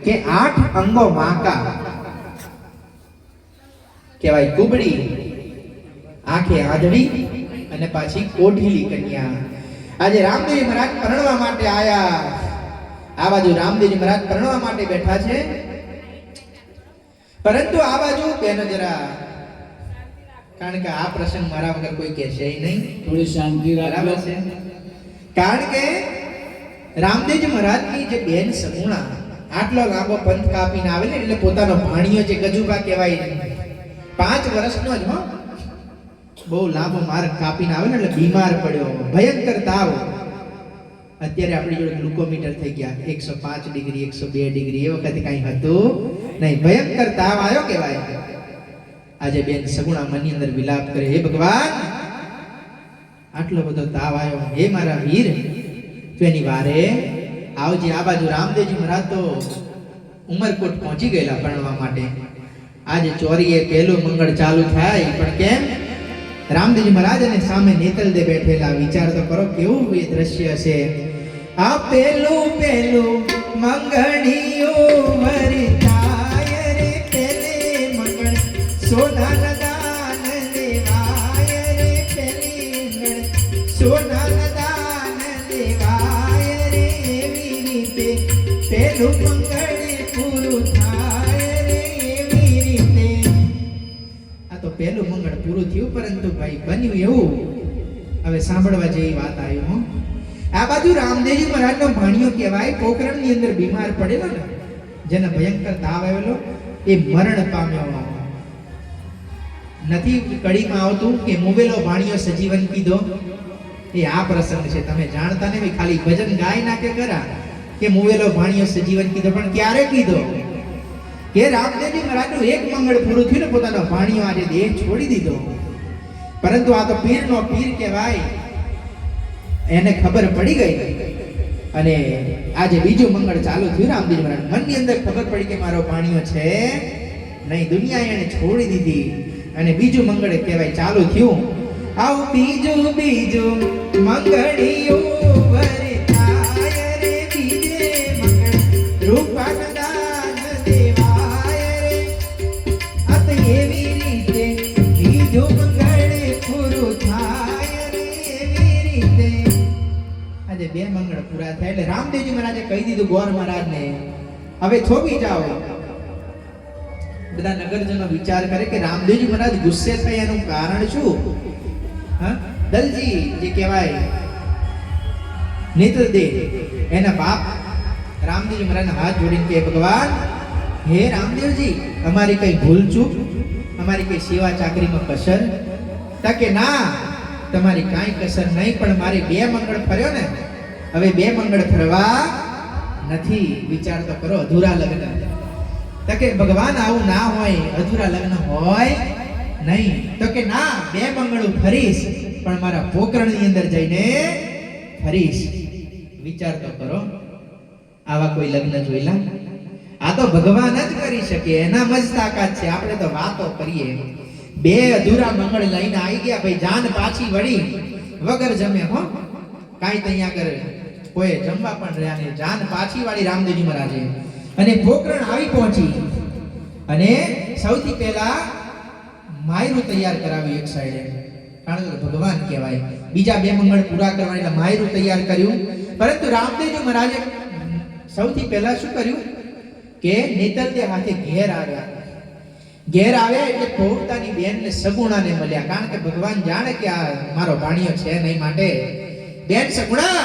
કે 8 અંગો વાંકા કહેવાય કુબડી, આંખે આંધળી અને પાછી કોઢીલી કન્યા. આજે રામદેવજી મહારાજ પરણવા માટે આયા. આ બાજુ રામદેવજી મહારાજ પરણવા માટે બેઠા છે, પરંતુ આ બાજુ બેનો જરા, કારણ કે આ પ્રસંગ મારા વગર કોઈ કહેશે નહીં, થોડી શાંતિ રાખો છે. કારણ કે રામદેવજી મહારાજની જે બેન સગુણા આટલો લાંબો પંથ કાપીને આવે ને, એટલે પોતાનો ભાણિયો જે ગજુબા કહેવાય 5 વર્ષનો જ, હો, બહુ લાંબો માર્ગ કાપીને આવે ને, એટલે બીમાર પડ્યો, ભયંકર તાવ. અત્યારે આપણી જોડે ગ્લુકોમીટર થઈ ગયા 105 ડિગ્રી 102 ડિગ્રી, એ વખતે કઈ હતું નહીં, ભયંકર તાવ આવ્યો કહેવાય. આજે બેન સગુણા મનની અંદર વિલાપ કરે, હે ભગવાન, આટલો બધો તાવ આવ્યો, હે મારા વીર, તું એની વારે આવજે. આ બાજુ રામદેવજી મહારાજ તો ઉમરકોટ પહોંચી ગયેલા ભણવા માટે. આજે ચોરીએ પહેલું મંગળ ચાલુ થાય, પણ કેમ? રામદેવજી મહારાજ અને સામે નેતલદે બેઠેલા. વિચાર તો કરો કેવું એ દ્રશ્ય છે. આ પહેલું મંગળિયું વરતાય રે, પહેલે મંગળ સોનાના દાન દેવાય રે, પહેલી મંગળ સોનાના દાન દેવાય રે, એવી રીતે પહેલું મંગળ પૂરું થાય રે, એવી રીતે. આ તો પહેલું મંગળ પૂરું થયું, પરંતુ ભાઈ બન્યું એવું હવે સાંભળવા જેવી વાત આવી. હો, આ બાજુ રામદેવજી મહારાજનો ભાણિયો કહેવાય, પોકરણની અંદર બીમાર પડેલો ને, જેને ભયંકર તાવ આવેલો, એ મરણ પામ્યો. નથી કડીમાં આવતું કે મુવેલો ભાણિયો સજીવન કીધો, એ આ પ્રસંગ છે. તમે જાણતા નહીં, ખાલી ભજન ગાય નાખે કરા કે મુવેલો ભાણિયો સજીવન કીધો, પણ ક્યારે કીધો? કે રામદેવજી મહારાજનું એક મંગળ પૂરું થયું ને, પોતાનો ભાણિયો આજે દેહ છોડી દીધો. પરંતુ આ તો પીરનો પીર કહેવાય, એને ખબર પડી ગઈ, અને આજે બીજું મંગળ ચાલુ થયું. રામદેવજી મહારાજ મનની અંદર ખબર પડી કે મારો ભાણિયો છે નહીં, દુનિયા એને છોડી દીધી, અને બીજું મંગળ કહેવાય ચાલુ થયું. આવું બીજું મંગળિયું વરતાય રે, બીજે મંગળ રૂપાના દાન દેવાય રે, આ તો એવી રીતે બીજું મંગળ પૂરું થાય રે, એવી રીતે. આજે 2 મંગળ પૂરા થયા એટલે રામદેવજી મહારાજે કહી દીધું ગોર મહારાજને, હવે થોભી જાઓ. બધા નગરજનો વિચાર કરે કે રામદેવજી મહારાજ ગુસ્સે થયા, એનું કારણ શું? હા, દલજી જે કહેવાય નેતલદે, એના બાપ રામદેવજી મહારાજના હાથ જોડીને કહે, ભગવાન, હે રામદેવજી, અમારી કઈ ભૂલ ચૂક, અમારી કઈ સેવા ચાકરીમાં કસર? કે ના, તમારી કાંઈ કસર નહીં, પણ મારે 2 મંગળ ફર્યો ને, હવે 2 મંગળ ફરવા નથી. વિચાર તો કરો, અધૂરા લગ્ન. કે ભગવાન, આવું ના હોય, અધૂરા લગ્ન હોય નહીં. તો કે ના, 2 મંગળું ફરીશ, પણ મારા પોકરણની અંદર જઈને ફરીશ. વિચાર તો કરો, આવા કોઈ લગ્ન જોઈલા? આ તો ભગવાન જ કરી શકે, એનામાં જ તાકાત છે. આપણે તો વાતો કરીએ. 2 અધૂરા મંગળ લઈને આવી ગયા, ભાઈ જાન પાછી વળી વગર જમે. હો, કાંઈ તૈયાર કરે, કોઈ જમવા પણ રહ્યા નહીં, જાન પાછી વાળી રામદેવજી મહારાજે. અને પોકરણ આવી પહોંચી, અને સૌથી પહેલા માયરું તૈયાર કરાવ્યું એક સાઈડે, કારણ કે ભગવાન કહેવાય. બીજા 2 મંગળ પૂરા કરવા એટલે માયરું તૈયાર કર્યું. પરંતુ રામદેવજી મહારાજે સૌથી પહેલા શું કર્યું કે નેતલદે હાથે ઘેર આવ્યા. ઘેર આવ્યા એટલે પોતાની બેનને સગુણાને મળ્યા, કારણ કે ભગવાન જાણે કે આ મારો ભાણિયો છે નહીં, માટે બેન સગુણા.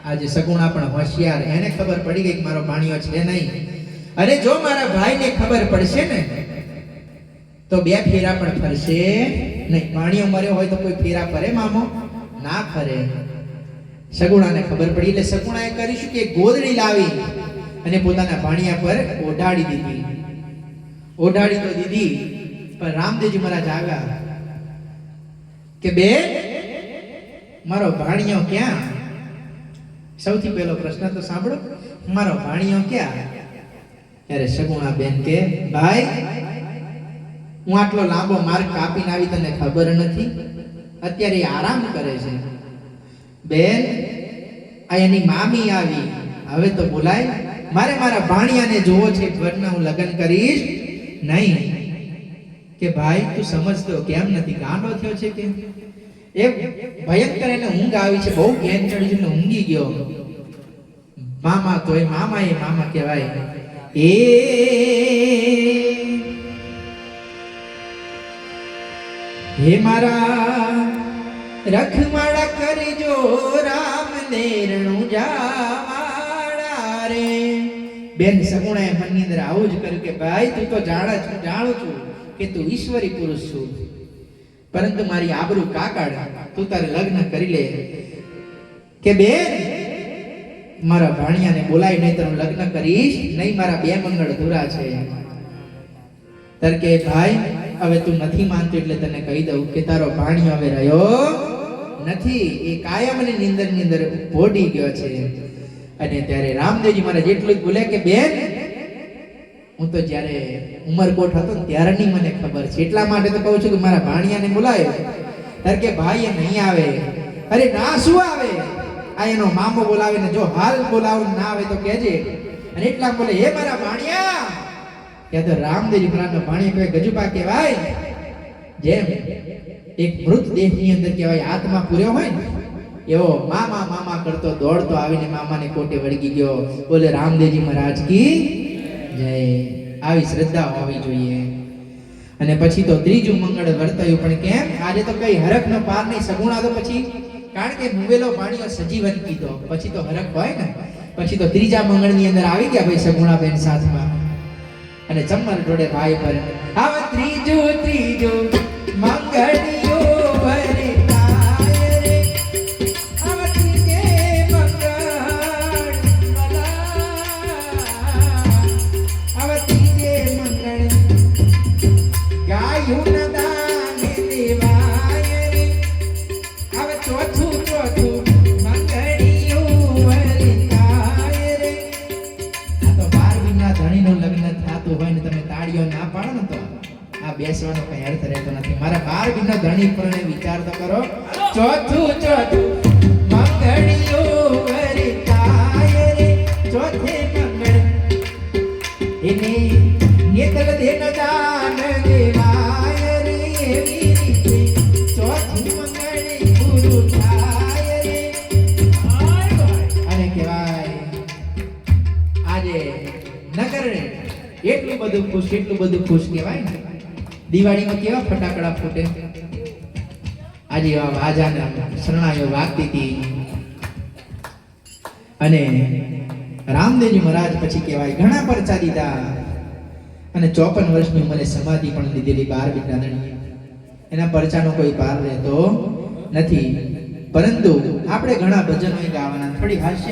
આજે સગુણા પણ હોશિયાર, એને ખબર પડી ગઈ કે મારો ભાણિયો છે નહીં, અને જો મારા ભાઈને ખબર પડશે ને તો 2 ફેરા પણ ફરશે નહીં. ભાણિયો મર્યો હોય તો કોઈ ફેરા ફરે મામો? ના ફરે. સગુણાને ખબર પડી એટલે સગુણાએ કરીશું કે ગોદડી લાવી અને પોતાના ભાણિયા પર ઓઢાડી દીધી. ઓઢાડી તો દીધી, પણ રામદેવજી મહારાજ આવ્યા કે બેન, મારો ભાણિયો ક્યાં? સૌથી પહેલો પ્રશ્ન તો સાંભળો, મારો ભાણિયો ક્યાં? ત્યારે સગુણા બેન કે, ભાઈ, હું આટલો લાંબો માર્ગ કાપીને આવી, તને ખબર નથી? અત્યારે આરામ કરે છે. બેન, આ એની મામી આવી, હવે તો બોલાય. મારે મારા ભાણિયાને જોવો છે, વરના હું લગ્ન કરીશ નહીં. કે ભાઈ તું સમજતો કેમ નથી, ગાંડો થયો છે કે? એ ભયંકર એને ઊંઘ આવી છે, બહુ ઘેન ચડી છે ને ઊંઘી ગયો. મામા તોય મામા એ મામા કહેવાય. હે મારા રખમાળા કરજો રામ ને રણુજાવાળા રે. બેન સગુણાએ મનની અંદર આવું જ કર્યું કે ભાઈ તું તો જાણું છું કે તું ઈશ્વરી પુરુષ છું, પરંતુ મારી આબરૂ કાકાડ, તું તારે લગ્ન કરી લે. કે બેન મારા ભાણિયાને બોલાય નહીં તો હું લગ્ન કરીશ નહીં, મારા બે મંગળ અધૂરા છે. તરકે ભાઈ હવે તું નથી માનતો એટલે તને કહી દઉં કે તારો ભાણિયો હવે રહ્યો નથી, એ કાયમની નિંદરની અંદર પોડી ગયો છે. અને ત્યારે રામદેવજી મારા જેટલું જ બોલે કે બેન હું તો જ્યારે ઉમરકોટ હતો ને ત્યારની મને ખબર છે, એટલા માટે તો કહું છું કે મારા ભાણિયાને બોલાયો. તરકે ભાઈ એ નહીં આવે. અરે ના શું આવે, આ એનો મામો બોલાવે ને જો હાલ બોલાવ ના આવે તો કહેજે. અને એટલા બોલે હે મારા ભાણિયા. ત્યાં તો રામદેવજી મહારાજનો ભાણિયો કહેવાય ગજુબા કહેવાય. જેમ એક મૃતદેહની અંદર કહેવાય આત્મા પૂર્યો હોય ને એવો મામા મામા કરતો દોડતો આવીને મામાને કોટે વળગી ગયો. બોલે રામદેવજી મહારાજ કી જય. આવી શ્રદ્ધા હોવી જોઈએ. અને પછી તો ત્રીજું મંગળ વર્તાયું. પણ કેમ? આજે તો કઈ હરખનો પાર નહીં. સગુણા તો પછી કારણ કે મુવેલો ભાણિયો સજીવન કીધો, પછી તો હરખ હોય ને. પછી તો ત્રીજા મંગળની અંદર આવી ગયા ભાઈ સગુણા બેન સાથમાં. અને ચમર જોડે ભાઈ પર આવ ત્રીજું મંગળિયો ભરે તાય રે. આવ ત્રીજે મંગળ આવ ત્રીજે મંગળ ગાયું ન દાને દેવાય રે. આવ ચોથું મંગળિયો ભરે તાય રે. આ તો 12 વિના ધણીનું લગ્ન થાતું હોય ને તમે તાળીઓ ના પાડો ને તો આ બેસવાનો કઈ અર્થ રહેતો નથી. મારા 12 વિના ધણી પર વિચાર તો કરો. ચોથું મંગળિયો ભરે તાય રે. ચોથે મંગળ એને નેતલ દેન દાન દેવાય રે. એવી રીતે ચોથું મંગળ પૂરું થાય રે. અને કહેવાય આજે નગરને એટલું બધું ખુશ કહેવાય ને. દિવાળીમાં કેવા ફટાકડા ફૂટે. આજે વાજાના શરણાઈઓ વાગતી હતી. અને રામદેવજી મહારાજ પછી કહેવાય ઘણા પરચા દીધા. અને 54 વર્ષની ઉંમરે સમાધિ પણ લીધેલી 12 વિના ધણીએ. એના પરચાનો કોઈ પાર રહેતો નથી. પરંતુ આપણે ઘણા ભજનો ગાવાના, થોડી હાસ્ય